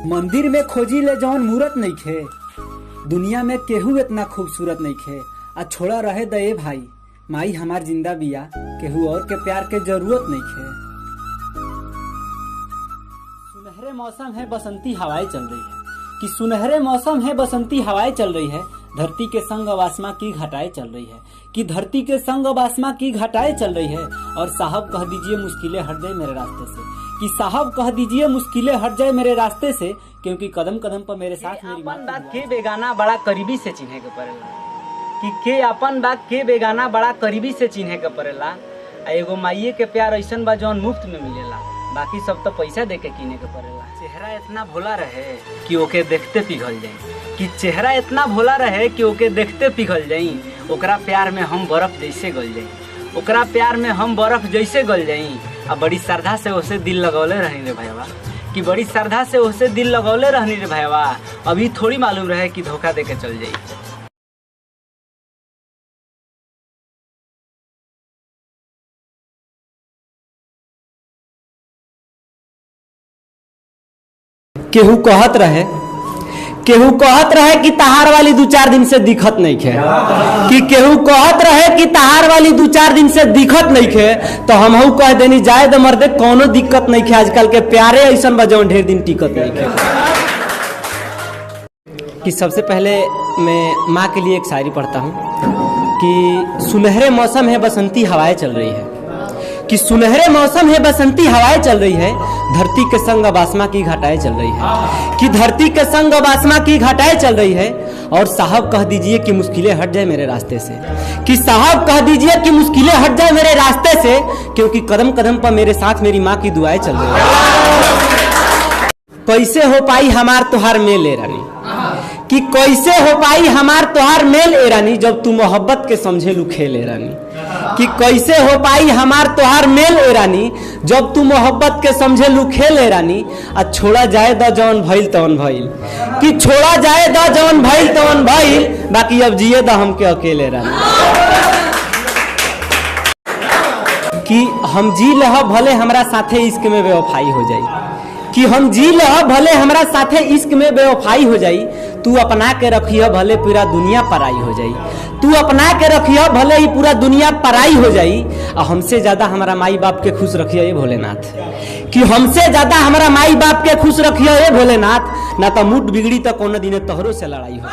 मंदिर में खोजी ले जौन मूरत नइखे, दुनिया में केहू इतना खूबसूरत नइखे। आ छोड़ा रहे दे भाई, माई हमार जिंदा बिया, केहू और के प्यार के जरूरत नइखे। सुनहरे मौसम है बसंती हवाएं चल रही है, कि सुनहरे मौसम है बसंती हवाएं चल रही है। धरती के संग अब आसमां की घटाएं चल रही है, कि धरती के संग अब आसमां की घटाएं चल रही है। और साहब कह दीजिए मुश्किलें हट जाए मेरे रास्ते से, कि साहब कह दीजिए मुश्किलें हट जाए मेरे रास्ते से, क्योंकि कदम कदम पर मेरे साथ मेरी अपन बात के बेगाना बड़ा करीबी से चिन्हे के पड़ेला, कि के अपन बात के बेगाना बड़ा करीबी से चिन्हे के पड़ेला। एगो माइये के प्यार ऐसन बा जौन मुफ्त में मिलेला, बाकी सब तो पैसा दे के किने के पड़ेला। चेहरा इतना भोला रहे कि ओके देखते पिघल जाई, कि चेहरा इतना भोला रहे कि ओके देखते पिघल जाई। ओकरा प्यार में हम बर्फ जैसे गल जाई, ओकरा प्यार में हम बर्फ जैसे गल जाई। अब बड़ी श्रद्धा से उसे दिल लगौले रहनी रे भैया, कि बड़ी श्रद्धा से उसे दिल लगौले रहनी रे भैया। अभी थोड़ी मालूम रहे कि धोखा दे के चल जाई। केहू कहत रहे कि तहार वाली 2-4 दिन से दिखत नहीं खे, कि केहू कहत रहे कि तहार वाली 2-4 दिन से दिखत नहीं खे। तो हमहू कह देनी जाए तो मर्दे कोनो दिक्कत नहीं खे, आजकल के प्यारे ऐसन बजौन ढेर दिन टिकत नहीं खे। कि सबसे पहले मैं माँ के लिए एक शायरी पढ़ता हूँ कि सुनहरे मौसम है बसंती हवाएं चल रही है, कि सुनहरे मौसम है बसंती हवाएं चल रही है। धरती के संग अब आसमां की घटाएं चल रही है, कि धरती के संग अब आसमां की घटाएं चल रही है। और साहब कह दीजिए कि मुश्किलें हट जाए मेरे रास्ते से, कि साहब कह दीजिए कि मुश्किलें हट जाए मेरे रास्ते से, क्योंकि कदम कदम पर मेरे साथ मेरी माँ की दुआएं चल रही है। कैसे हो पाई हमार तुहार मेल ए रानी, कि कैसे हो पाई हमार तुहार मेल ए रानी, जब तू मोहब्बत के समझे लू खेल ए रानी। कि कैसे हो पाई हमार तुहार मेल ए रानी, जब तू मोहब्बत के समझे लू खेल ए रानी। आ छोड़ा जाए द जौन भइल तवन भइल, कि छोड़ा जाए द जौन भइल तवन भइल, बाकी अब जिए द हमके अकेले रानी। कि हम जी लह भले हमरा साथे इश्क में बेवफाई हो जाई, कि हम जी लह भले हमरा साथे इश्क में बेवफाई हो जाई। तू अपना के रखिए भले पूरा दुनिया पराई हो जाई, तू अपना के रखिए भले ही पूरा दुनिया पराई हो जाई। और हमसे ज्यादा हमारा माई बाप के खुश रखिए ये भोलेनाथ, कि हमसे ज्यादा हमारा माई बाप के खुश रखिए ये भोलेनाथ। ना तो मूड बिगड़ी तो कोनो दिन तोहरो से लड़ाई हो।